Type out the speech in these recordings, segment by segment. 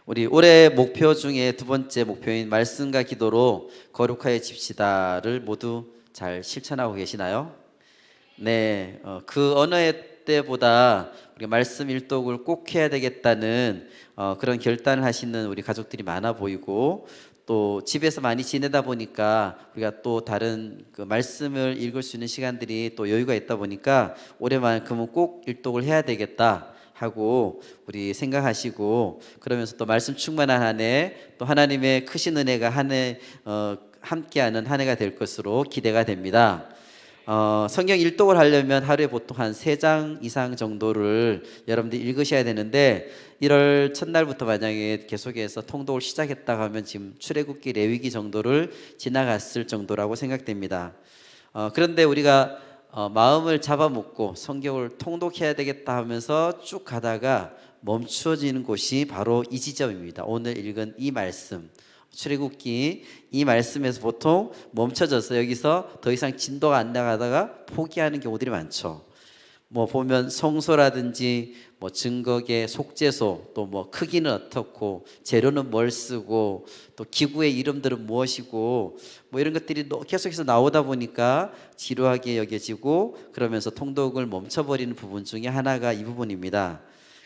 우리 올해 목표 중에 두 번째 목표인 말씀과 기도로 거룩하여 집시다를 모두 잘 실천하고 계시나요? 네, 그 어느 해 때보다 우리가 말씀 일독을 꼭 해야 되겠다는 그런 결단을 하시는 우리 가족들이 많아 보이고, 또 집에서 많이 지내다 보니까 우리가 또 다른 그 말씀을 읽을 수 있는 시간들이 또 여유가 있다 보니까 올해만큼은 꼭 일독을 해야 되겠다 하고 우리 생각하시고, 그러면서 또 말씀 충만한 한 해, 또 하나님의 크신 은혜가 한 해 함께하는 한 해가 될 것으로 기대가 됩니다. 성경 일독을 하려면 하루에 보통 한 3장 이상 정도를 여러분들이 읽으셔야 되는데, 1월 첫날부터 만약에 계속해서 통독을 시작했다 하면 지금 출애굽기 레위기 정도를 지나갔을 정도라고 생각됩니다. 그런데 우리가 마음을 잡아먹고 성경을 통독해야 되겠다 하면서 쭉 가다가 멈추어지는 곳이 바로 이 지점입니다. 오늘 읽은 이 말씀, 출애굽기 이 말씀에서 보통 멈춰져서 여기서 더 이상 진도가 안 나가다가 포기하는 경우들이 많죠. 뭐 보면 성소라든지 뭐 증거계, 속죄소, 또 뭐 크기는 어떻고 재료는 뭘 쓰고 또 기구의 이름들은 무엇이고 뭐 이런 것들이 계속해서 나오다 보니까 지루하게 여겨지고, 그러면서 통독을 멈춰버리는 부분 중에 하나가 이 부분입니다.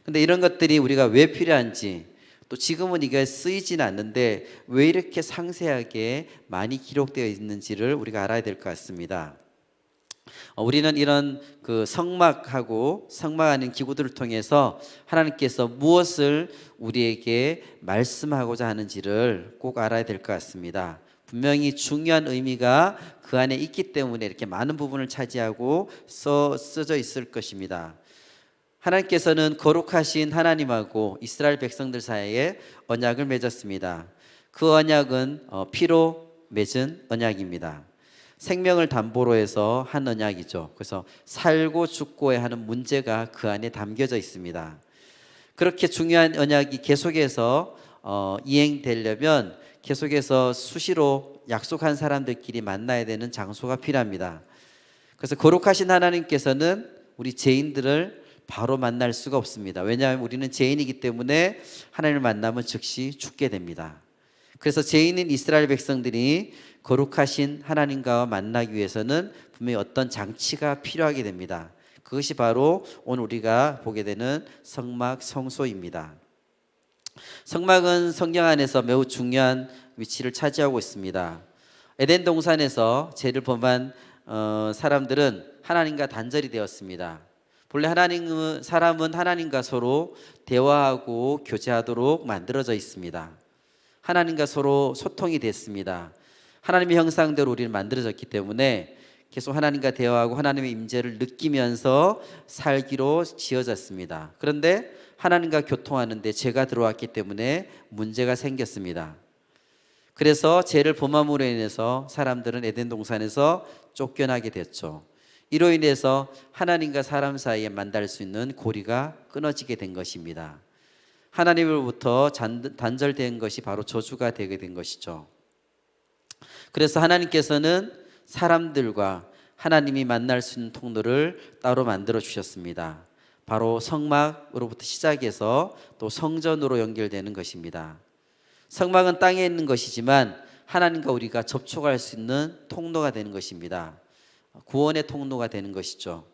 근데 이런 것들이 우리가 왜 필요한지, 또 지금은 이게 쓰이지는 않는데 왜 이렇게 상세하게 많이 기록되어 있는지를 우리가 알아야 될 것 같습니다. 우리는 이런 그 성막하고 성막하는 기구들을 통해서 하나님께서 무엇을 우리에게 말씀하고자 하는지를 꼭 알아야 될 것 같습니다. 분명히 중요한 의미가 그 안에 있기 때문에 이렇게 많은 부분을 차지하고 써져 있을 것입니다. 하나님께서는 거룩하신 하나님하고 이스라엘 백성들 사이에 언약을 맺었습니다. 그 언약은 피로 맺은 언약입니다. 생명을 담보로 해서 한 언약이죠. 그래서 살고 죽고에 하는 문제가 그 안에 담겨져 있습니다. 그렇게 중요한 언약이 계속해서 이행되려면 계속해서 수시로 약속한 사람들끼리 만나야 되는 장소가 필요합니다. 그래서 거룩하신 하나님께서는 우리 죄인들을 바로 만날 수가 없습니다. 왜냐하면 우리는 죄인이기 때문에 하나님을 만나면 즉시 죽게 됩니다. 그래서 죄인인 이스라엘 백성들이 거룩하신 하나님과 만나기 위해서는 분명히 어떤 장치가 필요하게 됩니다. 그것이 바로 오늘 우리가 보게 되는 성막, 성소입니다. 성막은 성경 안에서 매우 중요한 위치를 차지하고 있습니다. 에덴 동산에서 죄를 범한 사람들은 하나님과 단절이 되었습니다. 본래 사람은 하나님과 서로 대화하고 교제하도록 만들어져 있습니다. 하나님과 서로 소통이 됐습니다. 하나님의 형상대로 우리는 만들어졌기 때문에 계속 하나님과 대화하고 하나님의 임재를 느끼면서 살기로 지어졌습니다. 그런데 하나님과 교통하는데 죄가 들어왔기 때문에 문제가 생겼습니다. 그래서 죄를 범함으로 인해서 사람들은 에덴 동산에서 쫓겨나게 됐죠. 이로 인해서 하나님과 사람 사이에 만날 수 있는 고리가 끊어지게 된 것입니다. 하나님으로부터 단절된 것이 바로 저주가 되게 된 것이죠. 그래서 하나님께서는 사람들과 하나님이 만날 수 있는 통로를 따로 만들어 주셨습니다. 바로 성막으로부터 시작해서 또 성전으로 연결되는 것입니다. 성막은 땅에 있는 것이지만 하나님과 우리가 접촉할 수 있는 통로가 되는 것입니다. 구원의 통로가 되는 것이죠.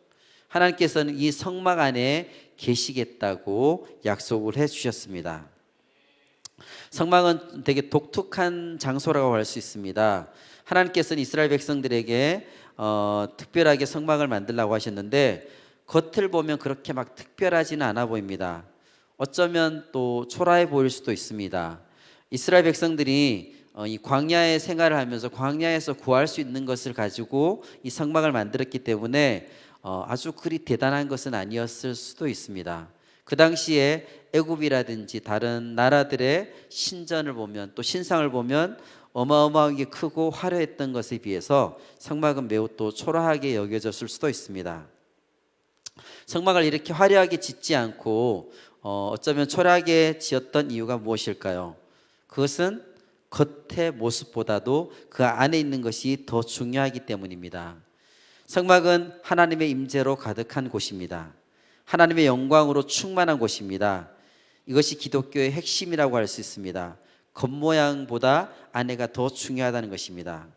하나님께서는 이 성막 안에 계시겠다고 약속을 해 주셨습니다. 성막은 되게 독특한 장소라고 할 수 있습니다. 하나님께서는 이스라엘 백성들에게 특별하게 성막을 만들라고 하셨는데 겉을 보면 그렇게 막 특별하지는 않아 보입니다. 어쩌면 또 초라해 보일 수도 있습니다. 이스라엘 백성들이 이 광야의 생활을 하면서 광야에서 구할 수 있는 것을 가지고 이 성막을 만들었기 때문에 아주 그리 대단한 것은 아니었을 수도 있습니다. 그 당시에 애굽이라든지 다른 나라들의 신전을 보면, 또 신상을 보면 어마어마하게 크고 화려했던 것에 비해서 성막은 매우 또 초라하게 여겨졌을 수도 있습니다. 성막을 이렇게 화려하게 짓지 않고 어쩌면 초라하게 지었던 이유가 무엇일까요? 그것은 겉의 모습보다도 그 안에 있는 것이 더 중요하기 때문입니다. 성막은 하나님의 임재로 가득한 곳입니다. 하나님의 영광으로 충만한 곳입니다. 이것이 기독교의 핵심이라고 할 수 있습니다. 겉모양보다 안에가 더 중요하다는 것입니다.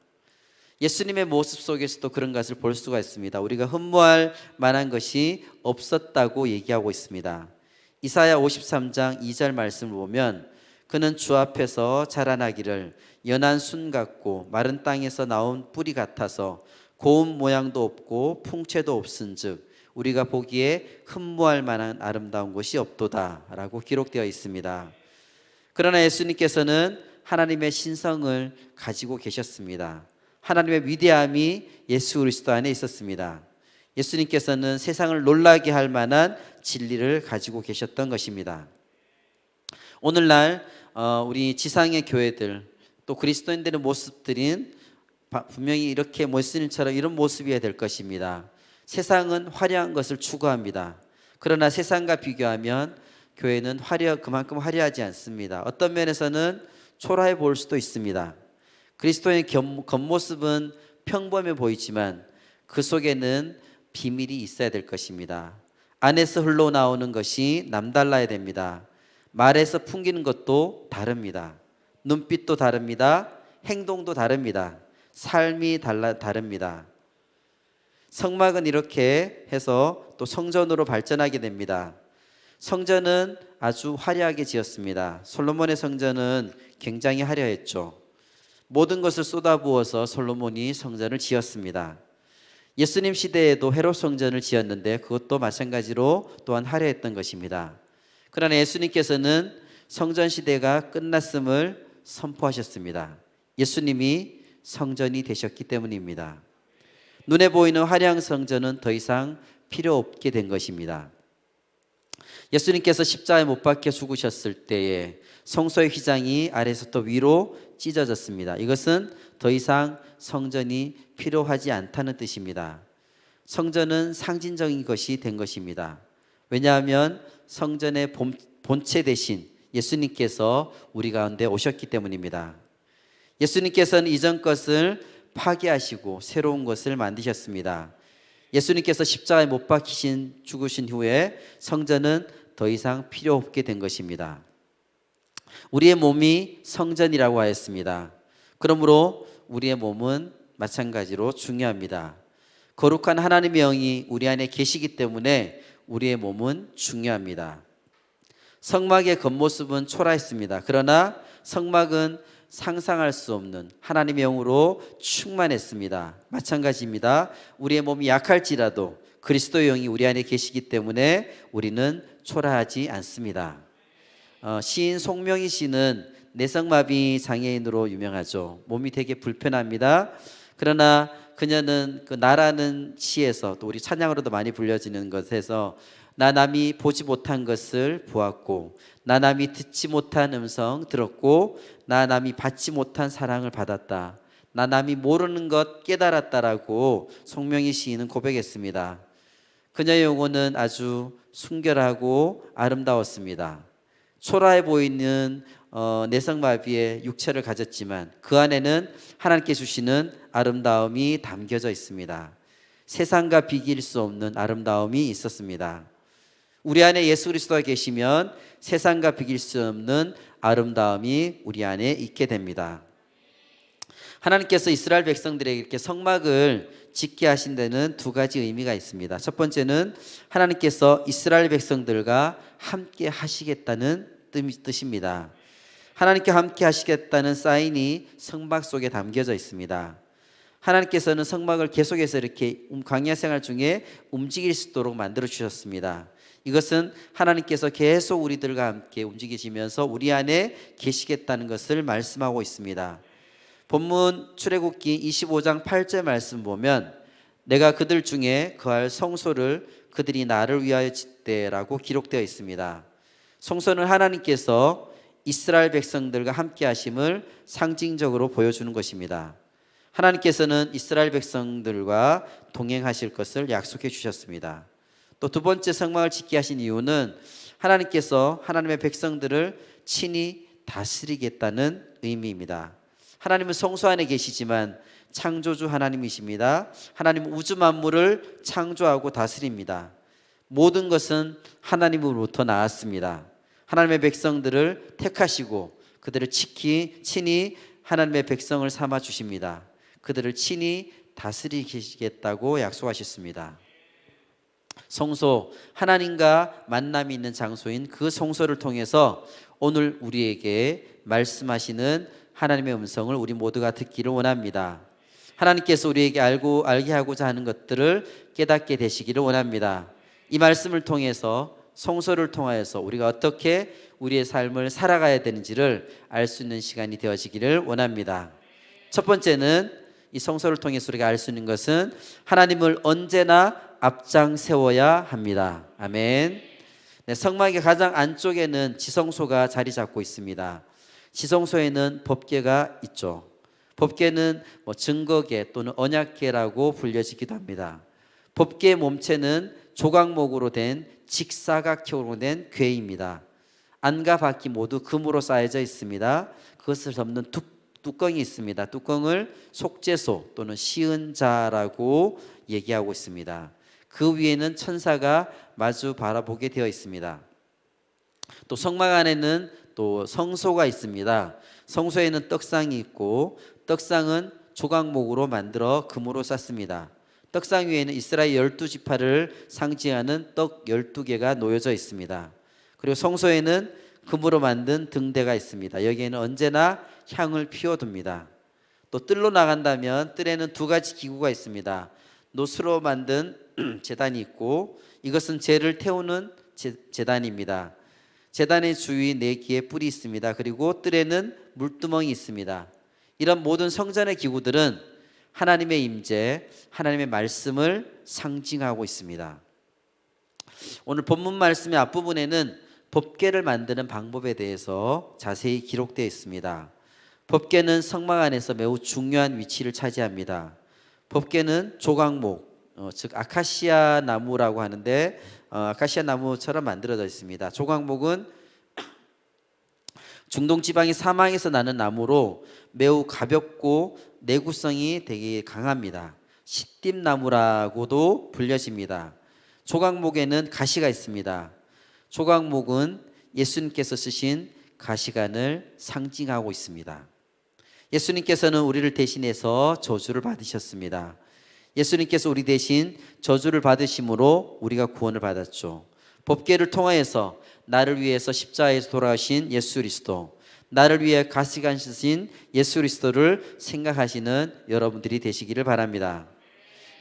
예수님의 모습 속에서도 그런 것을 볼 수가 있습니다. 우리가 흠모할 만한 것이 없었다고 얘기하고 있습니다. 이사야 53장 2절 말씀을 보면 그는 주 앞에서 자라나기를 연한 순 같고 마른 땅에서 나온 뿌리 같아서 고운 모양도 없고 풍채도 없은즉 우리가 보기에 흠모할 만한 아름다운 것이 없도다 라고 기록되어 있습니다. 그러나 예수님께서는 하나님의 신성을 가지고 계셨습니다. 하나님의 위대함이 예수 그리스도 안에 있었습니다. 예수님께서는 세상을 놀라게 할 만한 진리를 가지고 계셨던 것입니다. 오늘날 우리 지상의 교회들 또 그리스도인들의 모습들인 분명히 이렇게 예수님처럼 이런 모습이어야 될 것입니다. 세상은 화려한 것을 추구합니다. 그러나 세상과 비교하면 교회는 그만큼 화려하지 않습니다. 어떤 면에서는 초라해 보일 수도 있습니다. 그리스도의 겉모습은 평범해 보이지만 그 속에는 비밀이 있어야 될 것입니다. 안에서 흘러나오는 것이 남달라야 됩니다. 말에서 풍기는 것도 다릅니다. 눈빛도 다릅니다. 행동도 다릅니다. 삶이 다릅니다. 성막은 이렇게 해서 또 성전으로 발전하게 됩니다. 성전은 아주 화려하게 지었습니다. 솔로몬의 성전은 굉장히 화려했죠. 모든 것을 쏟아부어서 솔로몬이 성전을 지었습니다. 예수님 시대에도 헤롯 성전을 지었는데 그것도 마찬가지로 또한 화려했던 것입니다. 그러나 예수님께서는 성전 시대가 끝났음을 선포하셨습니다. 예수님이 성전이 되셨기 때문입니다. 눈에 보이는 화려한 성전은 더 이상 필요 없게 된 것입니다. 예수님께서 십자가에 못 박혀 죽으셨을 때에 성소의 휘장이 아래에서부터 위로 찢어졌습니다. 이것은 더 이상 성전이 필요하지 않다는 뜻입니다. 성전은 상징적인 것이 된 것입니다. 왜냐하면 성전의 본체 대신 예수님께서 우리 가운데 오셨기 때문입니다. 예수님께서는 이전 것을 파괴하시고 새로운 것을 만드셨습니다. 예수님께서 십자가에 못 박히신 죽으신 후에 성전은 더 이상 필요 없게 된 것입니다. 우리의 몸이 성전이라고 하였습니다. 그러므로 우리의 몸은 마찬가지로 중요합니다. 거룩한 하나님의 영이 우리 안에 계시기 때문에 우리의 몸은 중요합니다. 성막의 겉모습은 초라했습니다. 그러나 성막은 상상할 수 없는 하나님의 영으로 충만했습니다. 마찬가지입니다. 우리의 몸이 약할지라도 그리스도의 영이 우리 안에 계시기 때문에 우리는 초라하지 않습니다. 시인 송명희 씨는 내성마비 장애인으로 유명하죠. 몸이 되게 불편합니다. 그러나 그녀는 그 나라는 시에서 또 우리 찬양으로도 많이 불려지는 것에서 나 남이 보지 못한 것을 보았고 나 남이 듣지 못한 음성 들었고 나 남이 받지 못한 사랑을 받았다. 나 남이 모르는 것 깨달았다라고 송명희 시인은 고백했습니다. 그녀의 영혼은 아주 순결하고 아름다웠습니다. 초라해 보이는 내성마비의 육체를 가졌지만 그 안에는 하나님께 주시는 아름다움이 담겨져 있습니다. 세상과 비길 수 없는 아름다움이 있었습니다. 우리 안에 예수 그리스도가 계시면 세상과 비길 수 없는 아름다움이 우리 안에 있게 됩니다. 하나님께서 이스라엘 백성들에게 이렇게 성막을 짓게 하신 데는 두 가지 의미가 있습니다. 첫 번째는 하나님께서 이스라엘 백성들과 함께 하시겠다는 뜻입니다. 하나님께 함께 하시겠다는 사인이 성막 속에 담겨져 있습니다. 하나님께서는 성막을 계속해서 이렇게 광야 생활 중에 움직일 수 있도록 만들어 주셨습니다. 이것은 하나님께서 계속 우리들과 함께 움직이시면서 우리 안에 계시겠다는 것을 말씀하고 있습니다. 본문 출애굽기 25장 8절 말씀 보면 내가 그들 중에 거할 성소를 그들이 나를 위하여 짓되라고 기록되어 있습니다. 성소는 하나님께서 이스라엘 백성들과 함께 하심을 상징적으로 보여주는 것입니다. 하나님께서는 이스라엘 백성들과 동행하실 것을 약속해 주셨습니다. 또 두 번째 성막을 짓게 하신 이유는 하나님께서 하나님의 백성들을 친히 다스리겠다는 의미입니다. 하나님은 성소 안에 계시지만 창조주 하나님이십니다. 하나님은 우주 만물을 창조하고 다스립니다. 모든 것은 하나님으로부터 나왔습니다. 하나님의 백성들을 택하시고 그들을 친히 하나님의 백성을 삼아 주십니다. 그들을 친히 다스리시겠다고 약속하셨습니다. 성소, 하나님과 만남이 있는 장소인 그 성소를 통해서 오늘 우리에게 말씀하시는 하나님의 음성을 우리 모두가 듣기를 원합니다. 하나님께서 우리에게 알게 하고자 하는 것들을 깨닫게 되시기를 원합니다. 이 말씀을 통해서, 성소를 통하여서 우리가 어떻게 우리의 삶을 살아가야 되는지를 알 수 있는 시간이 되어지기를 원합니다. 첫 번째는 이 성소를 통해서 우리가 알 수 있는 것은 하나님을 언제나 앞장 세워야 합니다. 아멘. 네, 성막의 가장 안쪽에는 지성소가 자리 잡고 있습니다. 지성소에는 법궤가 있죠. 법궤는 증거궤 또는 언약궤라고 불려지기도 합니다. 법궤의 몸체는 조각목으로 된 직사각형으로 된 궤입니다. 안과 바퀴 모두 금으로 쌓여져 있습니다. 그것을 덮는 뚜껑이 있습니다. 뚜껑을 속죄소 또는 시은자라고 얘기하고 있습니다. 그 위에는 천사가 마주 바라보게 되어 있습니다. 또 성막 안에는 또 성소가 있습니다. 성소에는 떡상이 있고 떡상은 조각목으로 만들어 금으로 쌌습니다. 떡상 위에는 이스라엘 12지파를 상징하는 떡 12개가 놓여져 있습니다. 그리고 성소에는 금으로 만든 등대가 있습니다. 여기에는 언제나 향을 피워둡니다. 또 뜰로 나간다면 뜰에는 두 가지 기구가 있습니다. 노수로 만든 제단이 있고 이것은 재를 태우는 제단입니다. 제단의 주위 4개의 뿔이 있습니다. 그리고 뜰에는 물두멍이 있습니다. 이런 모든 성전의 기구들은 하나님의 임재, 하나님의 말씀을 상징하고 있습니다. 오늘 본문 말씀의 앞부분에는 법궤를 만드는 방법에 대해서 자세히 기록되어 있습니다. 법궤는 성막 안에서 매우 중요한 위치를 차지합니다. 법궤는 조각목, 즉 아카시아 나무라고 하는데 아카시아 나무처럼 만들어져 있습니다. 조각목은 중동 지방의 사막에서 나는 나무로 매우 가볍고 내구성이 되게 강합니다. 시띠나무라고도 불려집니다. 조각목에는 가시가 있습니다. 조각목은 예수님께서 쓰신 가시관을 상징하고 있습니다. 예수님께서는 우리를 대신해서 저주를 받으셨습니다. 예수님께서 우리 대신 저주를 받으심으로 우리가 구원을 받았죠. 법궤를 통하여서 나를 위해서 십자가에서 돌아가신 예수 그리스도, 나를 위해 가시관 쓰신 예수 그리스도를 생각하시는 여러분들이 되시기를 바랍니다.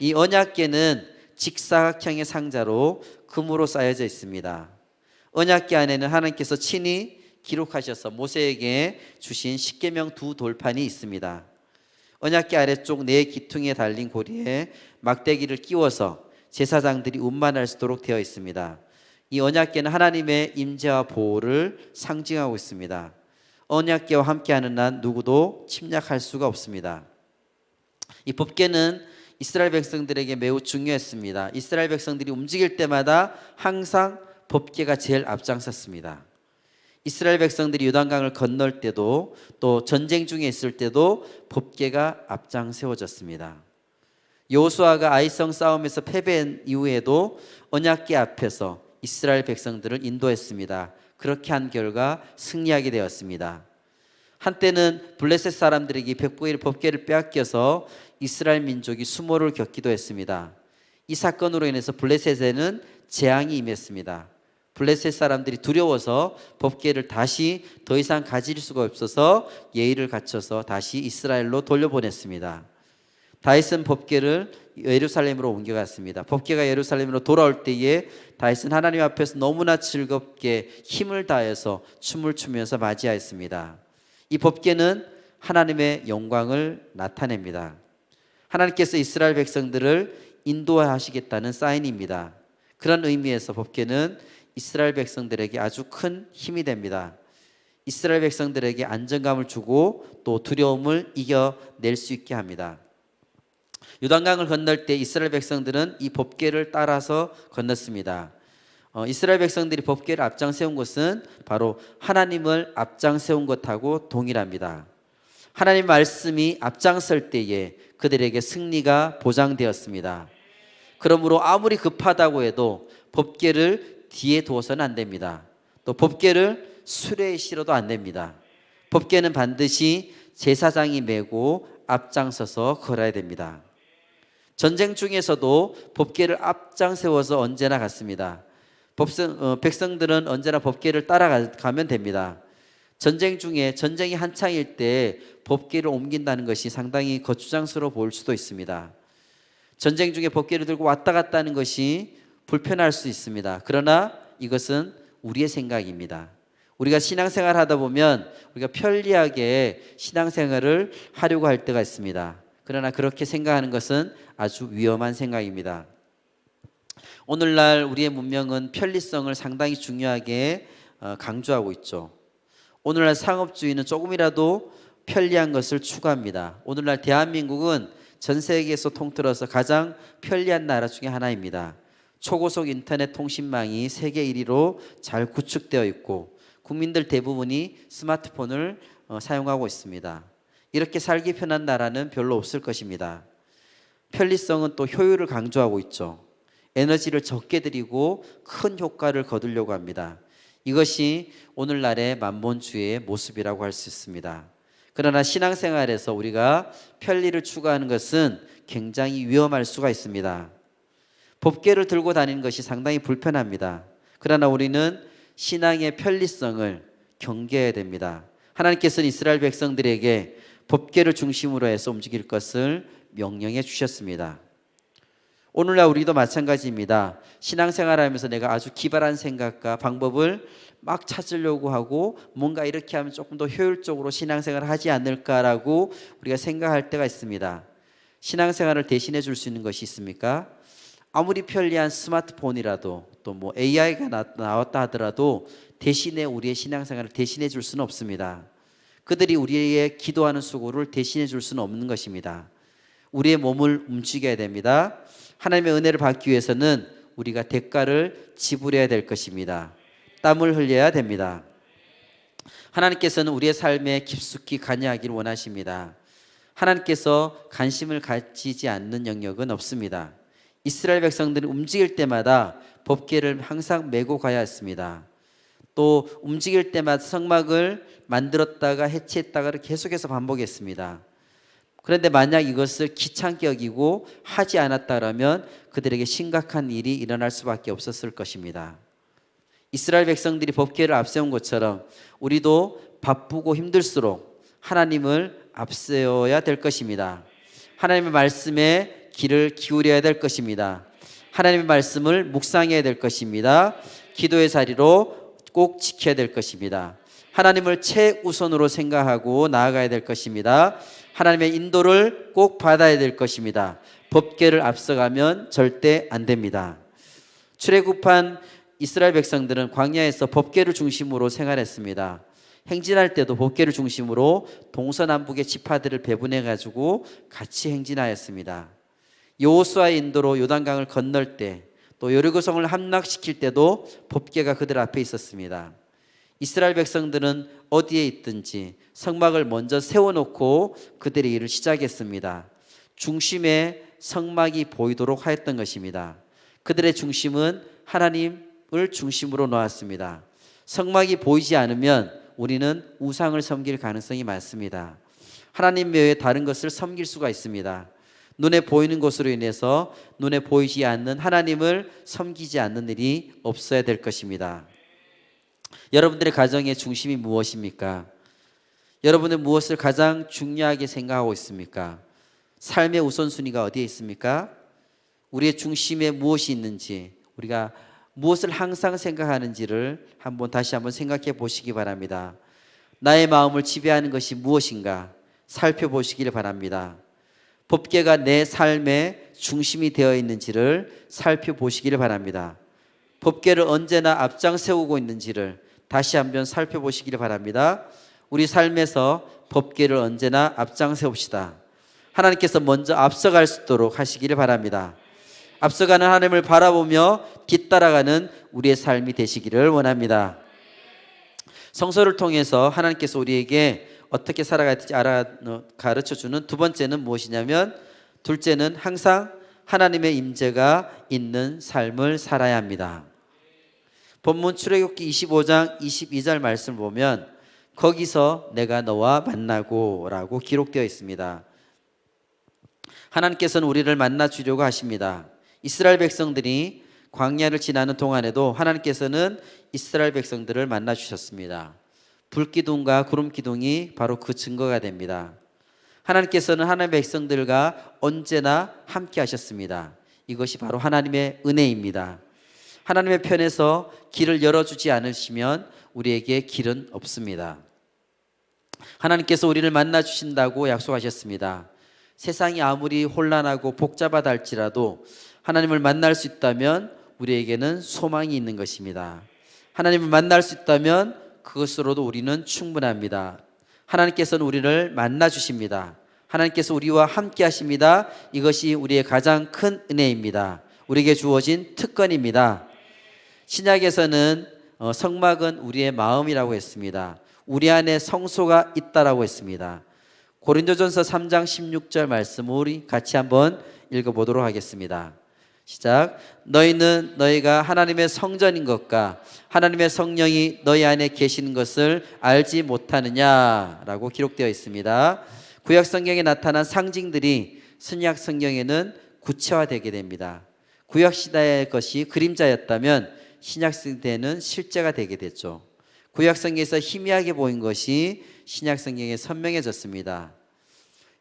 이 언약궤는 직사각형의 상자로 금으로 쌓여져 있습니다. 언약궤 안에는 하나님께서 친히 기록하셔서 모세에게 주신 십계명 2돌판이 있습니다. 언약궤 아래쪽 4기퉁에 달린 고리에 막대기를 끼워서 제사장들이 운반할 수 있도록 되어 있습니다. 이 언약궤는 하나님의 임재와 보호를 상징하고 있습니다. 언약궤와 함께하는 한 누구도 침략할 수가 없습니다. 이 법궤는 이스라엘 백성들에게 매우 중요했습니다. 이스라엘 백성들이 움직일 때마다 항상 법궤가 제일 앞장섰습니다. 이스라엘 백성들이 요단강을 건널 때도 또 전쟁 중에 있을 때도 법궤가 앞장 세워졌습니다. 여호수아가 아이성 싸움에서 패배한 이후에도 언약궤 앞에서 이스라엘 백성들을 인도했습니다. 그렇게 한 결과 승리하게 되었습니다. 한때는 블레셋 사람들에게 법궤를 빼앗겨서 이스라엘 민족이 수모를 겪기도 했습니다. 이 사건으로 인해서 블레셋에는 재앙이 임했습니다. 블레셋 사람들이 두려워서 법궤를 다시 더 이상 가질 수가 없어서 예의를 갖춰서 다시 이스라엘로 돌려보냈습니다. 다윗은 법궤를 예루살렘으로 옮겨갔습니다. 법궤가 예루살렘으로 돌아올 때에 다윗은 하나님 앞에서 너무나 즐겁게 힘을 다해서 춤을 추면서 맞이하였습니다. 이 법궤는 하나님의 영광을 나타냅니다. 하나님께서 이스라엘 백성들을 인도하시겠다는 사인입니다. 그런 의미에서 법궤는 이스라엘 백성들에게 아주 큰 힘이 됩니다. 이스라엘 백성들에게 안정감을 주고 또 두려움을 이겨낼 수 있게 합니다. 요단강을 건널 때 이스라엘 백성들은 이 법궤를 따라서 건넜습니다. 이스라엘 백성들이 법궤를 앞장 세운 것은 바로 하나님을 앞장 세운 것하고 동일합니다. 하나님 말씀이 앞장설 때에 그들에게 승리가 보장되었습니다. 그러므로 아무리 급하다고 해도 법궤를 뒤에 두어서는 안 됩니다. 또 법궤를 수레에 실어도 안 됩니다. 법궤는 반드시 제사장이 메고 앞장서서 걸어야 됩니다. 전쟁 중에서도 법궤를 앞장 세워서 언제나 갔습니다. 백성들은 언제나 법궤를 따라가면 됩니다. 전쟁 중에 전쟁이 한창일 때 법궤를 옮긴다는 것이 상당히 거추장스러워 보일 수도 있습니다. 전쟁 중에 법궤를 들고 왔다 갔다 하는 것이 불편할 수 있습니다. 그러나 이것은 우리의 생각입니다. 우리가 신앙생활 하다 보면 우리가 편리하게 신앙생활을 하려고 할 때가 있습니다. 그러나 그렇게 생각하는 것은 아주 위험한 생각입니다. 오늘날 우리의 문명은 편리성을 상당히 중요하게 강조하고 있죠. 오늘날 상업주의는 조금이라도 편리한 것을 추구합니다. 오늘날 대한민국은 전 세계에서 통틀어서 가장 편리한 나라 중에 하나입니다. 초고속 인터넷 통신망이 세계 1위로 잘 구축되어 있고 국민들 대부분이 스마트폰을 사용하고 있습니다. 이렇게 살기 편한 나라는 별로 없을 것입니다. 편리성은 또 효율을 강조하고 있죠. 에너지를 적게 들이고 큰 효과를 거두려고 합니다. 이것이 오늘날의 만본주의의 모습이라고 할 수 있습니다. 그러나 신앙생활에서 우리가 편리를 추구하는 것은 굉장히 위험할 수가 있습니다. 법궤를 들고 다니는 것이 상당히 불편합니다. 그러나 우리는 신앙의 편리성을 경계해야 됩니다. 하나님께서는 이스라엘 백성들에게 법궤를 중심으로 해서 움직일 것을 명령해 주셨습니다. 오늘날 우리도 마찬가지입니다. 신앙생활하면서 내가 아주 기발한 생각과 방법을 막 찾으려고 하고 뭔가 이렇게 하면 조금 더 효율적으로 신앙생활을 하지 않을까라고 우리가 생각할 때가 있습니다. 신앙생활을 대신해 줄 수 있는 것이 있습니까? 아무리 편리한 스마트폰이라도 또 뭐 AI가 나왔다 하더라도 대신에 우리의 신앙생활을 대신해 줄 수는 없습니다. 그들이 우리의 기도하는 수고를 대신해 줄 수는 없는 것입니다. 우리의 몸을 움직여야 됩니다. 하나님의 은혜를 받기 위해서는 우리가 대가를 지불해야 될 것입니다. 땀을 흘려야 됩니다. 하나님께서는 우리의 삶에 깊숙이 관여하기를 원하십니다. 하나님께서 관심을 가지지 않는 영역은 없습니다. 이스라엘 백성들은 움직일 때마다 법궤를 항상 메고 가야 했습니다. 또 움직일 때마다 성막을 만들었다가 해체했다가 계속해서 반복했습니다. 그런데 만약 이것을 귀찮게 여기고 하지 않았다면 그들에게 심각한 일이 일어날 수밖에 없었을 것입니다. 이스라엘 백성들이 법궤를 앞세운 것처럼 우리도 바쁘고 힘들수록 하나님을 앞세워야 될 것입니다. 하나님의 말씀에 귀를 기울여야 될 것입니다. 하나님의 말씀을 묵상해야 될 것입니다. 기도의 자리로 꼭 지켜야 될 것입니다. 하나님을 최우선으로 생각하고 나아가야 될 것입니다. 하나님의 인도를 꼭 받아야 될 것입니다. 법궤를 앞서가면 절대 안 됩니다. 출애굽한 이스라엘 백성들은 광야에서 법궤를 중심으로 생활했습니다. 행진할 때도 법궤를 중심으로 동서남북의 지파들을 배분해 가지고 같이 행진하였습니다. 여호수아의 인도로 요단강을 건널 때 또 여리고성을 함락시킬 때도 법궤가 그들 앞에 있었습니다. 이스라엘 백성들은 어디에 있든지 성막을 먼저 세워놓고 그들의 일을 시작했습니다. 중심에 성막이 보이도록 하였던 것입니다. 그들의 중심은 하나님을 중심으로 놓았습니다. 성막이 보이지 않으면 우리는 우상을 섬길 가능성이 많습니다. 하나님 외에 다른 것을 섬길 수가 있습니다. 눈에 보이는 것으로 인해서 눈에 보이지 않는 하나님을 섬기지 않는 일이 없어야 될 것입니다. 여러분들의 가정의 중심이 무엇입니까? 여러분은 무엇을 가장 중요하게 생각하고 있습니까? 삶의 우선순위가 어디에 있습니까? 우리의 중심에 무엇이 있는지, 우리가 무엇을 항상 생각하는지를 다시 한번 생각해 보시기 바랍니다. 나의 마음을 지배하는 것이 무엇인가 살펴보시길 바랍니다. 법궤가 내 삶의 중심이 되어 있는지를 살펴보시기를 바랍니다. 법궤를 언제나 앞장 세우고 있는지를 다시 한번 살펴보시기를 바랍니다. 우리 삶에서 법궤를 언제나 앞장 세웁시다. 하나님께서 먼저 앞서갈 수 있도록 하시기를 바랍니다. 앞서가는 하나님을 바라보며 뒤따라가는 우리의 삶이 되시기를 원합니다. 성서를 통해서 하나님께서 우리에게 어떻게 살아가야 될지 가르쳐주는 두 번째는 무엇이냐면, 둘째는 항상 하나님의 임재가 있는 삶을 살아야 합니다. 본문 출애굽기 25장 22절 말씀을 보면 거기서 내가 너와 만나고 라고 기록되어 있습니다. 하나님께서는 우리를 만나 주려고 하십니다. 이스라엘 백성들이 광야를 지나는 동안에도 하나님께서는 이스라엘 백성들을 만나 주셨습니다. 불기둥과 구름기둥이 바로 그 증거가 됩니다. 하나님께서는 하나님의 백성들과 언제나 함께 하셨습니다. 이것이 바로 하나님의 은혜입니다. 하나님의 편에서 길을 열어주지 않으시면 우리에게 길은 없습니다. 하나님께서 우리를 만나 주신다고 약속하셨습니다. 세상이 아무리 혼란하고 복잡하다 할지라도 하나님을 만날 수 있다면 우리에게는 소망이 있는 것입니다. 하나님을 만날 수 있다면 그것으로도 우리는 충분합니다. 하나님께서는 우리를 만나 주십니다. 하나님께서 우리와 함께 하십니다. 이것이 우리의 가장 큰 은혜입니다. 우리에게 주어진 특권입니다. 신약에서는 성막은 우리의 마음이라고 했습니다. 우리 안에 성소가 있다라고 했습니다. 고린도전서 3장 16절 말씀 우리 같이 한번 읽어보도록 하겠습니다. 시작. 너희는 너희가 하나님의 성전인 것과 하나님의 성령이 너희 안에 계시는 것을 알지 못하느냐라고 기록되어 있습니다. 구약 성경에 나타난 상징들이 신약 성경에는 구체화되게 됩니다. 구약 시대의 것이 그림자였다면 신약 시대는 실제가 되게 됐죠. 구약 성경에서 희미하게 보인 것이 신약 성경에 선명해졌습니다.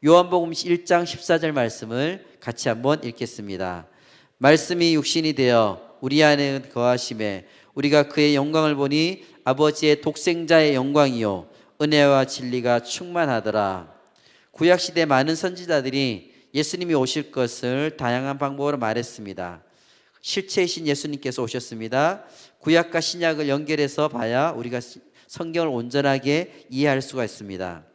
요한복음 1장 14절 말씀을 같이 한번 읽겠습니다. 말씀이 육신이 되어 우리 안에 거하심에 우리가 그의 영광을 보니 아버지의 독생자의 영광이요 은혜와 진리가 충만하더라. 구약시대 많은 선지자들이 예수님이 오실 것을 다양한 방법으로 말했습니다. 실체이신 예수님께서 오셨습니다. 구약과 신약을 연결해서 봐야 우리가 성경을 온전하게 이해할 수가 있습니다.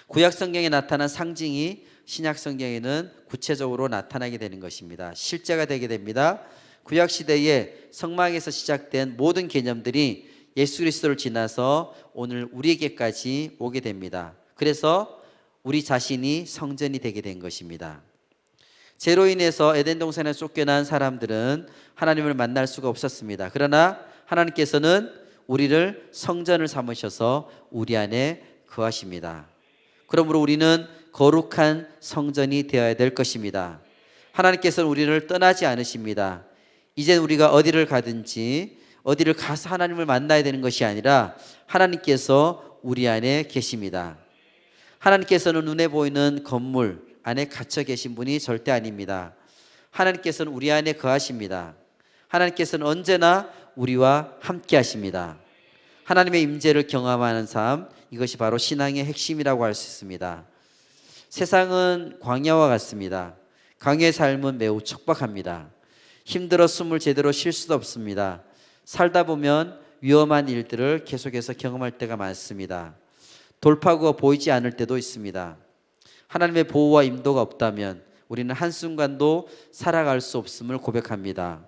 구약 성경에 나타난 상징이 신약 성경에는 구체적으로 나타나게 되는 것입니다. 실제가 되게 됩니다. 구약 시대에 성막에서 시작된 모든 개념들이 예수 그리스도를 지나서 오늘 우리에게까지 오게 됩니다. 그래서 우리 자신이 성전이 되게 된 것입니다. 죄로 인해서 에덴 동산에 쫓겨난 사람들은 하나님을 만날 수가 없었습니다. 그러나 하나님께서는 우리를 성전을 삼으셔서 우리 안에 거하십니다. 그러므로 우리는 거룩한 성전이 되어야 될 것입니다. 하나님께서는 우리를 떠나지 않으십니다. 이제 우리가 어디를 가든지 어디를 가서 하나님을 만나야 되는 것이 아니라 하나님께서 우리 안에 계십니다. 하나님께서는 눈에 보이는 건물 안에 갇혀 계신 분이 절대 아닙니다. 하나님께서는 우리 안에 거하십니다. 하나님께서는 언제나 우리와 함께 하십니다. 하나님의 임재를 경험하는 삶, 이것이 바로 신앙의 핵심이라고 할 수 있습니다. 세상은 광야와 같습니다. 광야의 삶은 매우 척박합니다. 힘들어 숨을 제대로 쉴 수도 없습니다. 살다 보면 위험한 일들을 계속해서 경험할 때가 많습니다. 돌파구가 보이지 않을 때도 있습니다. 하나님의 보호와 인도가 없다면 우리는 한순간도 살아갈 수 없음을 고백합니다.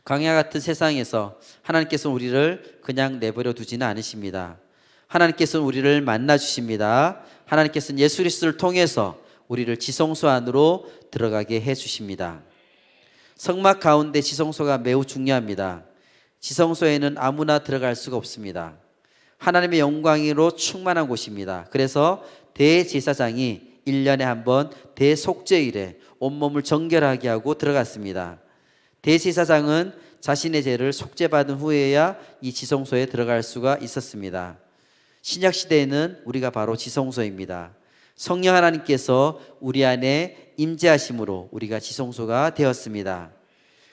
광야 같은 세상에서 하나님께서는 우리를 그냥 내버려 두지는 않으십니다. 하나님께서는 우리를 만나 주십니다. 하나님께서는 예수 그리스도를 통해서 우리를 지성소 안으로 들어가게 해 주십니다. 성막 가운데 지성소가 매우 중요합니다. 지성소에는 아무나 들어갈 수가 없습니다. 하나님의 영광으로 충만한 곳입니다. 그래서 대제사장이 1년에 한 번 대속죄일에 온몸을 정결하게 하고 들어갔습니다. 대제사장은 자신의 죄를 속죄받은 후에야 이 지성소에 들어갈 수가 있었습니다. 신약 시대에는 우리가 바로 지성소입니다. 성령 하나님께서 우리 안에 임재하심으로 우리가 지성소가 되었습니다.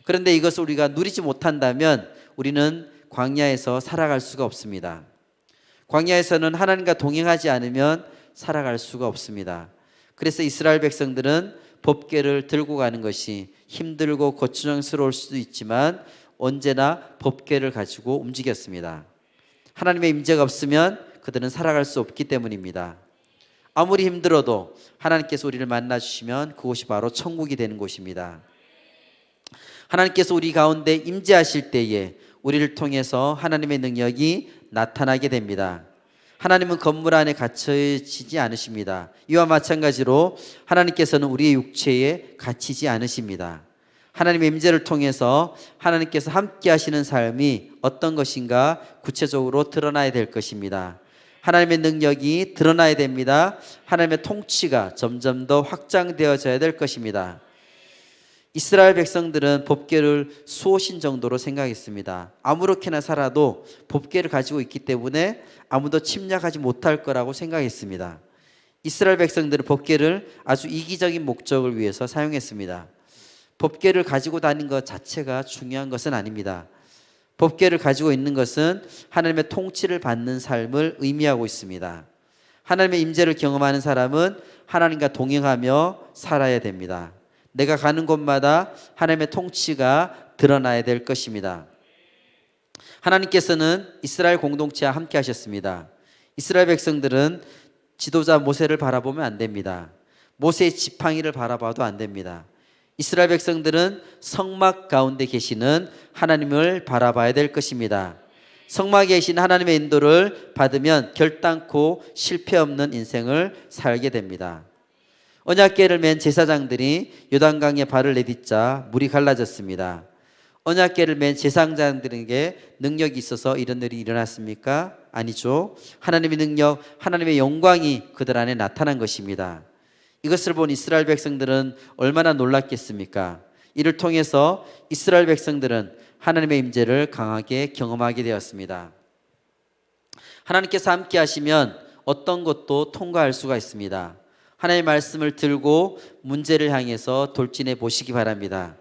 그런데 이것을 우리가 누리지 못한다면 우리는 광야에서 살아갈 수가 없습니다. 광야에서는 하나님과 동행하지 않으면 살아갈 수가 없습니다. 그래서 이스라엘 백성들은 법궤를 들고 가는 것이 힘들고 거추장스러울 수도 있지만 언제나 법궤를 가지고 움직였습니다. 하나님의 임재가 없으면 그들은 살아갈 수 없기 때문입니다. 아무리 힘들어도 하나님께서 우리를 만나 주시면 그곳이 바로 천국이 되는 곳입니다. 하나님께서 우리 가운데 임재하실 때에 우리를 통해서 하나님의 능력이 나타나게 됩니다. 하나님은 건물 안에 갇혀지지 않으십니다. 이와 마찬가지로 하나님께서는 우리의 육체에 갇히지 않으십니다. 하나님의 임재를 통해서 하나님께서 함께 하시는 삶이 어떤 것인가 구체적으로 드러나야 될 것입니다. 하나님의 능력이 드러나야 됩니다. 하나님의 통치가 점점 더 확장되어져야 될 것입니다. 이스라엘 백성들은 법궤를 수호신 정도로 생각했습니다. 아무렇게나 살아도 법궤를 가지고 있기 때문에 아무도 침략하지 못할 거라고 생각했습니다. 이스라엘 백성들은 법궤를 아주 이기적인 목적을 위해서 사용했습니다. 법궤를 가지고 다니는 것 자체가 중요한 것은 아닙니다. 법궤를 가지고 있는 것은 하나님의 통치를 받는 삶을 의미하고 있습니다. 하나님의 임재를 경험하는 사람은 하나님과 동행하며 살아야 됩니다. 내가 가는 곳마다 하나님의 통치가 드러나야 될 것입니다. 하나님께서는 이스라엘 공동체와 함께 하셨습니다. 이스라엘 백성들은 지도자 모세를 바라보면 안 됩니다. 모세의 지팡이를 바라봐도 안 됩니다. 이스라엘 백성들은 성막 가운데 계시는 하나님을 바라봐야 될 것입니다. 성막에 계신 하나님의 인도를 받으면 결단코 실패 없는 인생을 살게 됩니다. 언약궤를 맨 제사장들이 요단강에 발을 내딛자 물이 갈라졌습니다. 언약궤를 맨 제사장들에게 능력이 있어서 이런 일이 일어났습니까? 아니죠. 하나님의 능력, 하나님의 영광이 그들 안에 나타난 것입니다. 이것을 본 이스라엘 백성들은 얼마나 놀랐겠습니까? 이를 통해서 이스라엘 백성들은 하나님의 임재를 강하게 경험하게 되었습니다. 하나님께서 함께 하시면 어떤 것도 통과할 수가 있습니다. 하나님의 말씀을 들고 문제를 향해서 돌진해 보시기 바랍니다.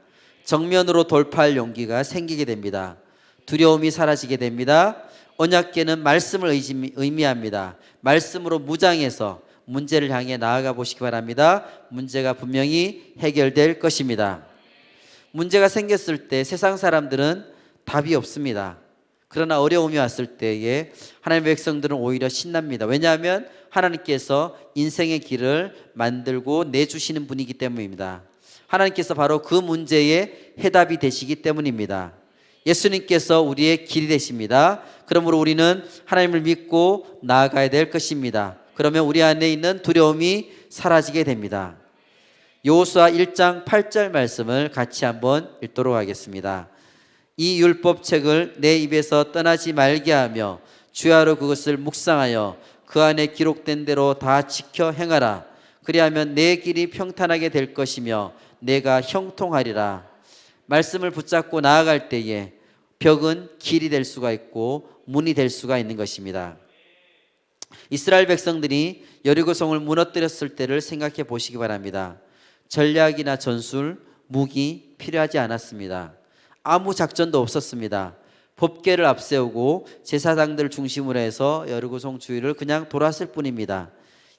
정면으로 돌파할 용기가 생기게 됩니다. 두려움이 사라지게 됩니다. 언약궤는 말씀을 의미합니다. 말씀으로 무장해서 문제를 향해 나아가 보시기 바랍니다. 문제가 분명히 해결될 것입니다. 문제가 생겼을 때 세상 사람들은 답이 없습니다. 그러나 어려움이 왔을 때에 하나님의 백성들은 오히려 신납니다. 왜냐하면 하나님께서 인생의 길을 만들고 내주시는 분이기 때문입니다. 하나님께서 바로 그 문제의 해답이 되시기 때문입니다. 예수님께서 우리의 길이 되십니다. 그러므로 우리는 하나님을 믿고 나아가야 될 것입니다. 그러면 우리 안에 있는 두려움이 사라지게 됩니다. 여호수아 1장 8절 말씀을 같이 한번 읽도록 하겠습니다. 이 율법책을 내 입에서 떠나지 말게 하며 주야로 그것을 묵상하여 그 안에 기록된 대로 다 지켜 행하라. 그리하면 내 길이 평탄하게 될 것이며 내가 형통하리라. 말씀을 붙잡고 나아갈 때에 벽은 길이 될 수가 있고 문이 될 수가 있는 것입니다. 이스라엘 백성들이 여리고성을 무너뜨렸을 때를 생각해 보시기 바랍니다. 전략이나 전술, 무기 필요하지 않았습니다. 아무 작전도 없었습니다. 법궤를 앞세우고 제사장들을 중심으로 해서 여리고성 주위를 그냥 돌았을 뿐입니다.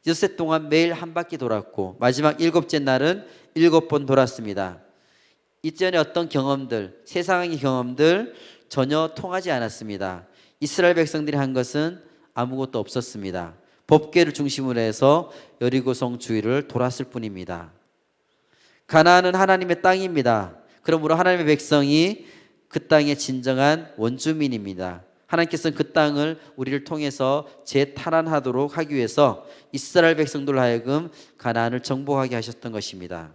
엿새 동안 매일 한 바퀴 돌았고 마지막 7째 날은 7번 돌았습니다. 이전에 어떤 경험들, 세상의 경험들 전혀 통하지 않았습니다. 이스라엘 백성들이 한 것은 아무것도 없었습니다. 법궤를 중심으로 해서 여리고성 주위를 돌았을 뿐입니다. 가나안은 하나님의 땅입니다. 그러므로 하나님의 백성이 그 땅의 진정한 원주민입니다. 하나님께서는 그 땅을 우리를 통해서 재탈환하도록 하기 위해서 이스라엘 백성들로 하여금 가나안을 정복하게 하셨던 것입니다.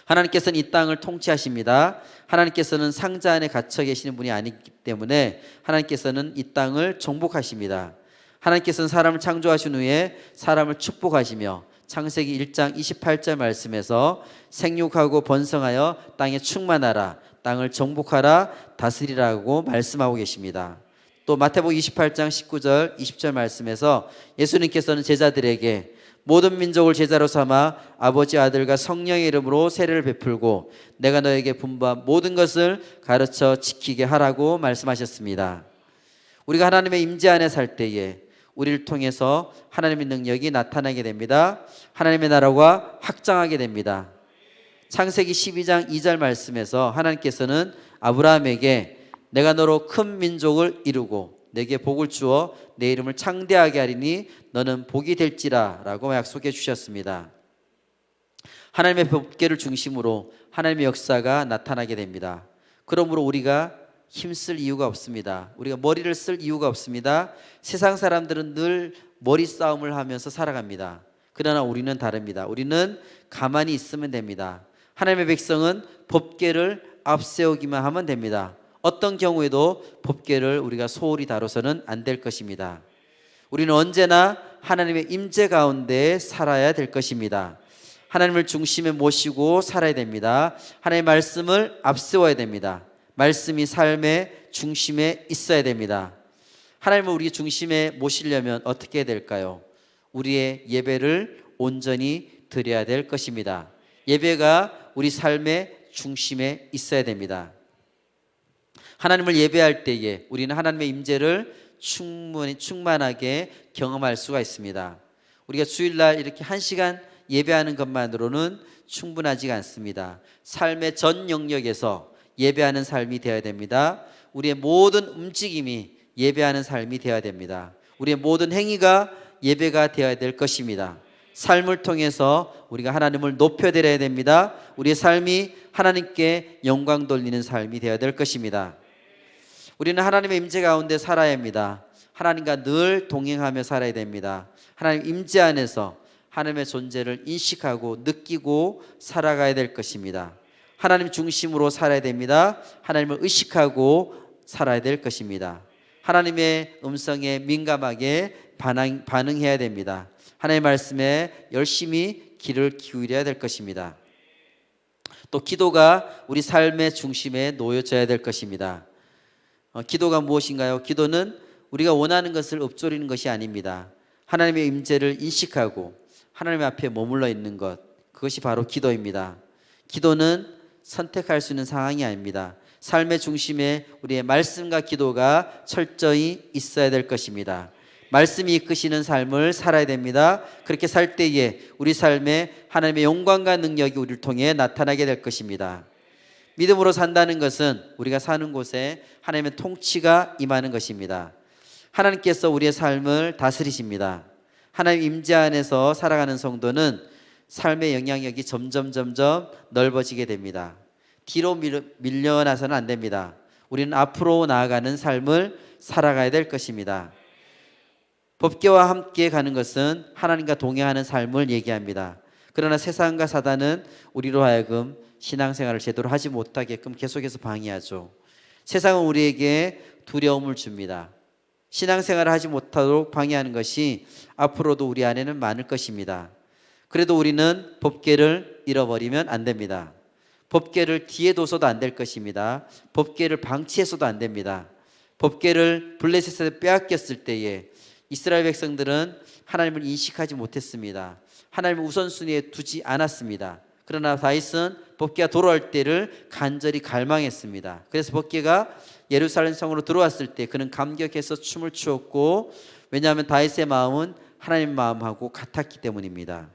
하나님께서는 이 땅을 통치하십니다. 하나님께서는 상자 안에 갇혀 계시는 분이 아니기 때문에 하나님께서는 이 땅을 정복하십니다. 하나님께서는 사람을 창조하신 후에 사람을 축복하시며 창세기 1장 28절 말씀에서 생육하고 번성하여 땅에 충만하라, 땅을 정복하라, 다스리라고 말씀하고 계십니다. 또 마태복음 28장 19절 20절 말씀에서 예수님께서는 제자들에게 모든 민족을 제자로 삼아 아버지 아들과 성령의 이름으로 세례를 베풀고 내가 너에게 분부한 모든 것을 가르쳐 지키게 하라고 말씀하셨습니다. 우리가 하나님의 임재 안에 살 때에 우리를 통해서 하나님의 능력이 나타나게 됩니다. 하나님의 나라가 확장하게 됩니다. 창세기 12장 2절 말씀에서 하나님께서는 아브라함에게 내가 너로 큰 민족을 이루고 내게 복을 주어 내 이름을 창대하게 하리니 너는 복이 될지라 라고 약속해 주셨습니다. 하나님의 법궤를 중심으로 하나님의 역사가 나타나게 됩니다. 그러므로 우리가 힘쓸 이유가 없습니다. 우리가 머리를 쓸 이유가 없습니다. 세상 사람들은 늘 머리 싸움을 하면서 살아갑니다. 그러나 우리는 다릅니다. 우리는 가만히 있으면 됩니다. 하나님의 백성은 법궤를 앞세우기만 하면 됩니다. 어떤 경우에도 법궤를 우리가 소홀히 다뤄서는 안 될 것입니다. 우리는 언제나 하나님의 임재 가운데 살아야 될 것입니다. 하나님을 중심에 모시고 살아야 됩니다. 하나님의 말씀을 앞세워야 됩니다. 말씀이 삶의 중심에 있어야 됩니다. 하나님을 우리 중심에 모시려면 어떻게 해야 될까요? 우리의 예배를 온전히 드려야 될 것입니다. 예배가 우리 삶의 중심에 있어야 됩니다. 하나님을 예배할 때에 우리는 하나님의 임재를 충만하게 경험할 수가 있습니다. 우리가 주일날 이렇게 1시간 예배하는 것만으로는 충분하지가 않습니다. 삶의 전 영역에서 예배하는 삶이 되어야 됩니다. 우리의 모든 움직임이 예배하는 삶이 되어야 됩니다. 우리의 모든 행위가 예배가 되어야 될 것입니다. 삶을 통해서 우리가 하나님을 높여드려야 됩니다. 우리의 삶이 하나님께 영광 돌리는 삶이 되어야 될 것입니다. 우리는 하나님의 임재 가운데 살아야 합니다. 하나님과 늘 동행하며 살아야 됩니다. 하나님 임재 안에서 하나님의 존재를 인식하고 느끼고 살아가야 될 것입니다. 하나님 중심으로 살아야 됩니다. 하나님을 의식하고 살아야 될 것입니다. 하나님의 음성에 민감하게 반응해야 됩니다. 하나님의 말씀에 열심히 귀를 기울여야 될 것입니다. 또 기도가 우리 삶의 중심에 놓여져야 될 것입니다. 기도가 무엇인가요? 기도는 우리가 원하는 것을 읊조리는 것이 아닙니다. 하나님의 임재를 인식하고 하나님 앞에 머물러 있는 것, 그것이 바로 기도입니다. 기도는 선택할 수 있는 상황이 아닙니다. 삶의 중심에 우리의 말씀과 기도가 철저히 있어야 될 것입니다. 말씀이 이끄시는 삶을 살아야 됩니다. 그렇게 살 때에 우리 삶에 하나님의 영광과 능력이 우리를 통해 나타나게 될 것입니다. 믿음으로 산다는 것은 우리가 사는 곳에 하나님의 통치가 임하는 것입니다. 하나님께서 우리의 삶을 다스리십니다. 하나님 임재 안에서 살아가는 성도는 삶의 영향력이 점점 넓어지게 됩니다. 뒤로 밀려나서는 안 됩니다. 우리는 앞으로 나아가는 삶을 살아가야 될 것입니다. 법궤와 함께 가는 것은 하나님과 동행하는 삶을 얘기합니다. 그러나 세상과 사단은 우리로 하여금 신앙생활을 제대로 하지 못하게끔 계속해서 방해하죠. 세상은 우리에게 두려움을 줍니다. 신앙생활을 하지 못하도록 방해하는 것이 앞으로도 우리 안에는 많을 것입니다. 그래도 우리는 법궤를 잃어버리면 안 됩니다. 법궤를 뒤에 둬서도 안 될 것입니다. 법궤를 방치해서도 안 됩니다. 법궤를 블레셋에서 빼앗겼을 때에 이스라엘 백성들은 하나님을 인식하지 못했습니다. 하나님을 우선순위에 두지 않았습니다. 그러나 다윗은 법궤가 돌아올 때를 간절히 갈망했습니다. 그래서 법궤가 예루살렘 성으로 들어왔을 때 그는 감격해서 춤을 추었고, 왜냐하면 다윗의 마음은 하나님 마음하고 같았기 때문입니다.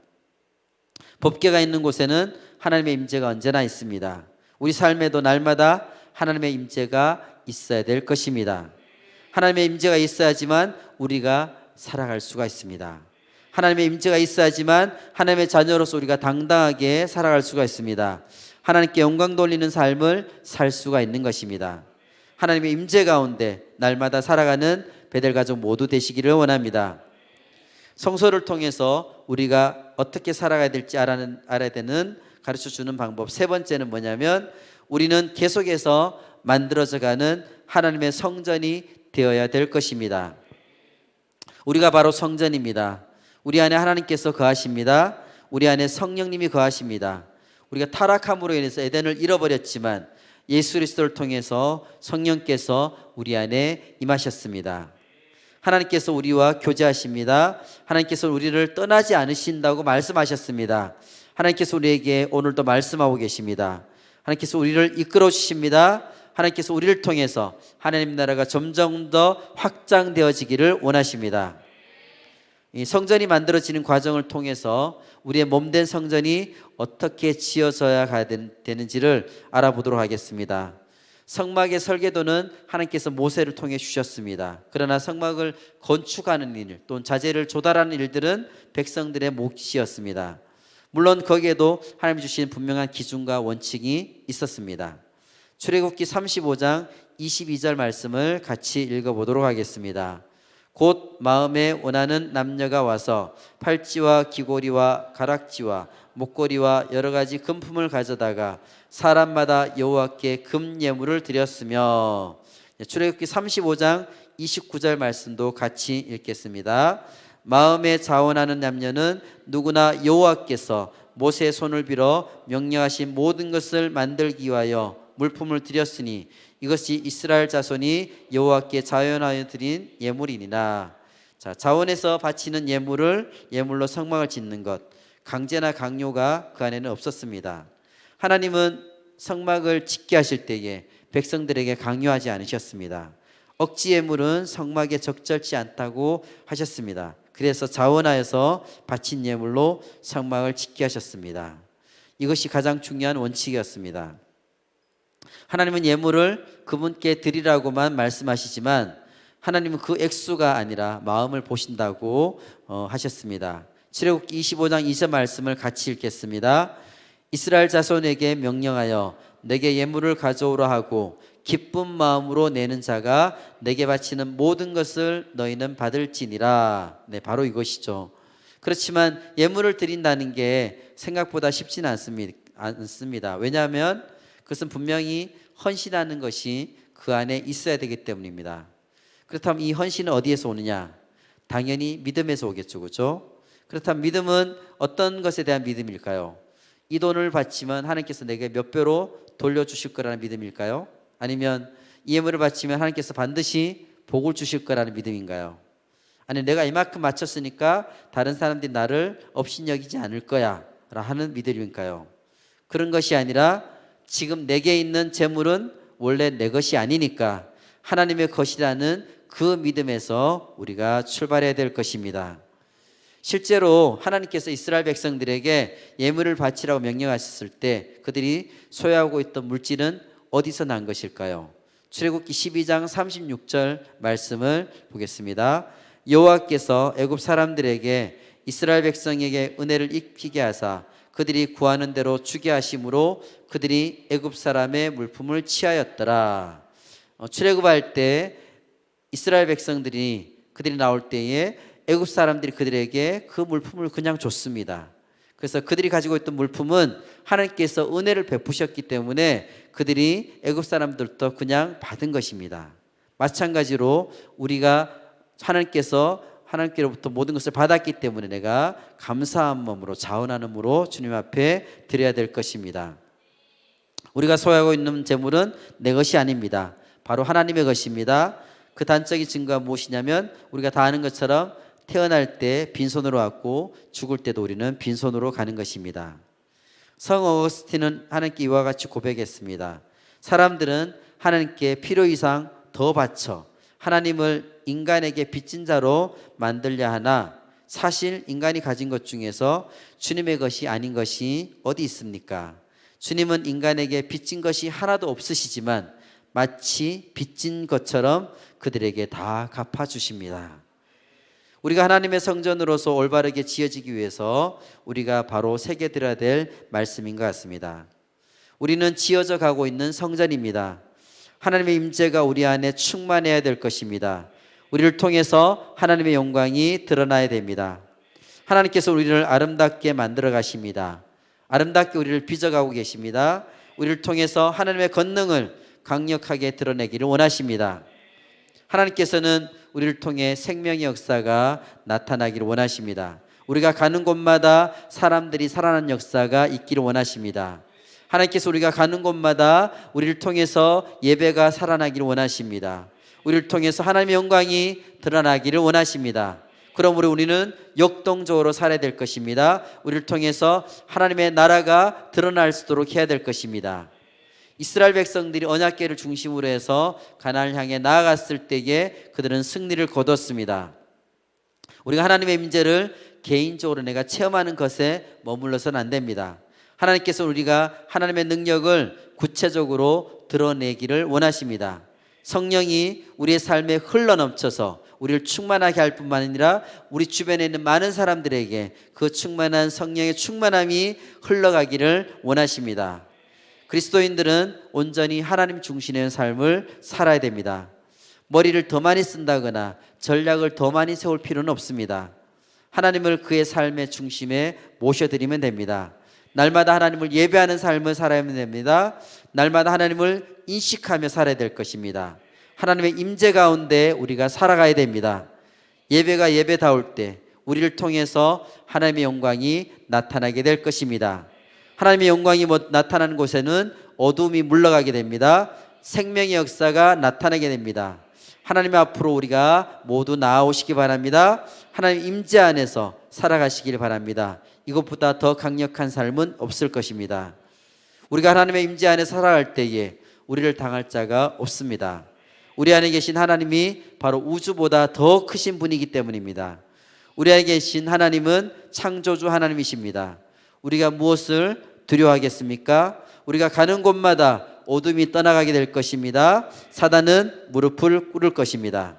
법궤가 있는 곳에는 하나님의 임재가 언제나 있습니다. 우리 삶에도 날마다 하나님의 임재가 있어야 될 것입니다. 하나님의 임재가 있어야지만 우리가 살아갈 수가 있습니다. 하나님의 임재가 있어야지만 하나님의 자녀로서 우리가 당당하게 살아갈 수가 있습니다. 하나님께 영광 돌리는 삶을 살 수가 있는 것입니다. 하나님의 임재 가운데 날마다 살아가는 베델 가족 모두 되시기를 원합니다. 성서를 통해서 우리가 어떻게 살아가야 될지 알아야 되는 가르쳐주는 방법, 세 번째는 뭐냐면 우리는 계속해서 만들어져가는 하나님의 성전이 되어야 될 것입니다. 우리가 바로 성전입니다. 우리 안에 하나님께서 거하십니다. 우리 안에 성령님이 거하십니다. 우리가 타락함으로 인해서 에덴을 잃어버렸지만 예수 그리스도를 통해서 성령께서 우리 안에 임하셨습니다. 하나님께서 우리와 교제하십니다. 하나님께서 우리를 떠나지 않으신다고 말씀하셨습니다. 하나님께서 우리에게 오늘도 말씀하고 계십니다. 하나님께서 우리를 이끌어 주십니다. 하나님께서 우리를 통해서 하나님 나라가 점점 더 확장되어지기를 원하십니다. 이 성전이 만들어지는 과정을 통해서 우리의 몸된 성전이 어떻게 지어져야 되는지를 알아보도록 하겠습니다. 성막의 설계도는 하나님께서 모세를 통해 주셨습니다. 그러나 성막을 건축하는 일 또는 자재를 조달하는 일들은 백성들의 몫이었습니다. 물론 거기에도 하나님이 주신 분명한 기준과 원칙이 있었습니다. 출애굽기 35장 22절 말씀을 같이 읽어보도록 하겠습니다. 곧 마음에 원하는 남녀가 와서 팔찌와 귀고리와 가락지와 목걸이와 여러 가지 금품을 가져다가 사람마다 여호와께 금 예물을 드렸으며. 출애굽기 35장 29절 말씀도 같이 읽겠습니다. 마음에 자원하는 남녀는 누구나 여호와께서 모세의 손을 빌어 명령하신 모든 것을 만들기 위하여 물품을 드렸으니 이것이 이스라엘 자손이 여호와께 자원하여 드린 예물이니라. 자, 자원해서 바치는 예물로 성막을 짓는 것, 강제나 강요가 그 안에는 없었습니다. 하나님은 성막을 짓게 하실 때에 백성들에게 강요하지 않으셨습니다. 억지 예물은 성막에 적절치 않다고 하셨습니다. 그래서 자원하여서 바친 예물로 성막을 짓게 하셨습니다. 이것이 가장 중요한 원칙이었습니다. 하나님은 예물을 그분께 드리라고만 말씀하시지만 하나님은 그 액수가 아니라 마음을 보신다고 하셨습니다. 출애굽기 25장 2절 말씀을 같이 읽겠습니다. 이스라엘 자손에게 명령하여 내게 예물을 가져오라 하고 기쁜 마음으로 내는 자가 내게 바치는 모든 것을 너희는 받을지니라. 네, 바로 이것이죠. 그렇지만 예물을 드린다는 게 생각보다 쉽지는 않습니다. 왜냐하면 그것은 분명히 헌신하는 것이 그 안에 있어야 되기 때문입니다. 그렇다면 이 헌신은 어디에서 오느냐? 당연히 믿음에서 오겠죠, 그렇죠? 그렇다면 믿음은 어떤 것에 대한 믿음일까요? 이 돈을 바치면 하나님께서 내게 몇 배로 돌려주실 거라는 믿음일까요? 아니면 이 예물을 바치면 하나님께서 반드시 복을 주실 거라는 믿음인가요? 아니, 내가 이만큼 바쳤으니까 다른 사람들이 나를 업신여기지 않을 거야 라 하는 믿음일까요? 그런 것이 아니라 지금 내게 있는 재물은 원래 내 것이 아니니까 하나님의 것이라는 그 믿음에서 우리가 출발해야 될 것입니다. 실제로 하나님께서 이스라엘 백성들에게 예물을 바치라고 명령하셨을 때 그들이 소유하고 있던 물질은 어디서 난 것일까요? 출애굽기 12장 36절 말씀을 보겠습니다. 여호와께서 애굽 사람들에게 이스라엘 백성에게 은혜를 입히게 하사 그들이 구하는 대로 주게 하심으로 그들이 애굽 사람의 물품을 취하였더라. 출애굽할 때 이스라엘 백성들이 그들이 나올 때에 애굽 사람들이 그들에게 그 물품을 그냥 줬습니다. 그래서 그들이 가지고 있던 물품은 하나님께서 은혜를 베푸셨기 때문에 그들이 애굽 사람들부터 그냥 받은 것입니다. 마찬가지로 우리가 하나님께로부터 모든 것을 받았기 때문에 내가 감사한 마음으로 자원하는 마음으로 주님 앞에 드려야 될 것입니다. 우리가 소유하고 있는 재물은 내 것이 아닙니다. 바로 하나님의 것입니다. 그 단적인 증거가 무엇이냐면 우리가 다 아는 것처럼 태어날 때 빈손으로 왔고 죽을 때도 우리는 빈손으로 가는 것입니다. 성 어거스틴은 하나님께 이와 같이 고백했습니다. 사람들은 하나님께 필요 이상 더 바쳐 하나님을 인간에게 빚진 자로 만들려 하나 사실 인간이 가진 것 중에서 주님의 것이 아닌 것이 어디 있습니까? 주님은 인간에게 빚진 것이 하나도 없으시지만 마치 빚진 것처럼 그들에게 다 갚아주십니다. 우리가 하나님의 성전으로서 올바르게 지어지기 위해서 우리가 바로 새겨들어야 될 말씀인 것 같습니다. 우리는 지어져 가고 있는 성전입니다. 하나님의 임재가 우리 안에 충만해야 될 것입니다. 우리를 통해서 하나님의 영광이 드러나야 됩니다. 하나님께서 우리를 아름답게 만들어 가십니다. 아름답게 우리를 빚어가고 계십니다. 우리를 통해서 하나님의 권능을 강력하게 드러내기를 원하십니다. 하나님께서는 우리를 통해 생명의 역사가 나타나기를 원하십니다. 우리가 가는 곳마다 사람들이 살아나는 역사가 있기를 원하십니다. 하나님께서 우리가 가는 곳마다 우리를 통해서 예배가 살아나기를 원하십니다. 우리를 통해서 하나님의 영광이 드러나기를 원하십니다. 그러므로 우리는 역동적으로 살아야 될 것입니다. 우리를 통해서 하나님의 나라가 드러날 수 있도록 해야 될 것입니다. 이스라엘 백성들이 언약궤를 중심으로 해서 가나안을 향해 나아갔을 때에 그들은 승리를 거뒀습니다. 우리가 하나님의 임재를 개인적으로 내가 체험하는 것에 머물러서는 안 됩니다. 하나님께서 우리가 하나님의 능력을 구체적으로 드러내기를 원하십니다. 성령이 우리의 삶에 흘러넘쳐서 우리를 충만하게 할 뿐만 아니라 우리 주변에 있는 많은 사람들에게 그 충만한 성령의 충만함이 흘러가기를 원하십니다. 그리스도인들은 온전히 하나님 중심의 삶을 살아야 됩니다. 머리를 더 많이 쓴다거나 전략을 더 많이 세울 필요는 없습니다. 하나님을 그의 삶의 중심에 모셔드리면 됩니다. 날마다 하나님을 예배하는 삶을 살아야 됩니다. 날마다 하나님을 인식하며 살아야 될 것입니다. 하나님의 임재 가운데 우리가 살아가야 됩니다. 예배가 예배다울 때 우리를 통해서 하나님의 영광이 나타나게 될 것입니다. 하나님의 영광이 나타나는 곳에는 어둠이 물러가게 됩니다. 생명의 역사가 나타나게 됩니다. 하나님 앞으로 우리가 모두 나아오시기 바랍니다. 하나님 임재 안에서 살아가시길 바랍니다. 이것보다 더 강력한 삶은 없을 것입니다. 우리가 하나님의 임재 안에 살아갈 때에 우리를 당할 자가 없습니다. 우리 안에 계신 하나님이 바로 우주보다 더 크신 분이기 때문입니다. 우리 안에 계신 하나님은 창조주 하나님이십니다. 우리가 무엇을 두려워하겠습니까? 우리가 가는 곳마다 어둠이 떠나가게 될 것입니다. 사단은 무릎을 꿇을 것입니다.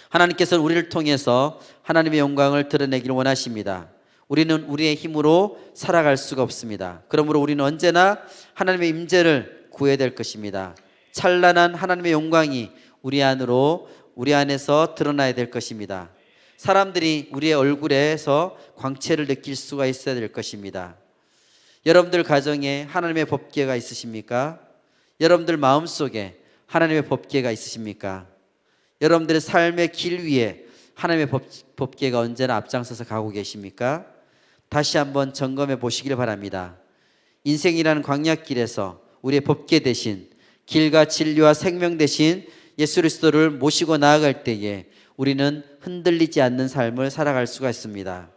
하나님께서는 우리를 통해서 하나님의 영광을 드러내기를 원하십니다. 우리는 우리의 힘으로 살아갈 수가 없습니다. 그러므로 우리는 언제나 하나님의 임재를 구해야 될 것입니다. 찬란한 하나님의 영광이 우리 안에서 드러나야 될 것입니다. 사람들이 우리의 얼굴에서 광채를 느낄 수가 있어야 될 것입니다. 여러분들 가정에 하나님의 법궤가 있으십니까? 여러분들 마음속에 하나님의 법궤가 있으십니까? 여러분들의 삶의 길 위에 하나님의 법궤가 언제나 앞장서서 가고 계십니까? 다시 한번 점검해 보시길 바랍니다. 인생이라는 광야길에서 우리의 법궤 대신 길과 진리와 생명 대신 예수 그리스도를 모시고 나아갈 때에 우리는 흔들리지 않는 삶을 살아갈 수가 있습니다.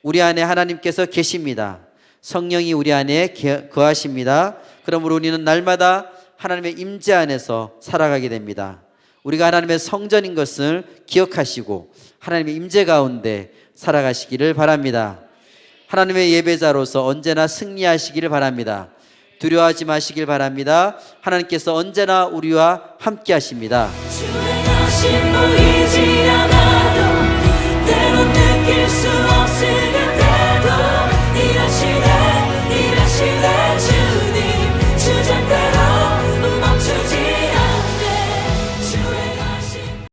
우리 안에 하나님께서 계십니다. 성령이 우리 안에 거하십니다. 그러므로 우리는 날마다 하나님의 임재 안에서 살아가게 됩니다. 우리가 하나님의 성전인 것을 기억하시고 하나님의 임재 가운데 살아가시기를 바랍니다. 하나님의 예배자로서 언제나 승리하시기를 바랍니다. 두려워하지 마시길 바랍니다. 하나님께서 언제나 우리와 함께 하십니다.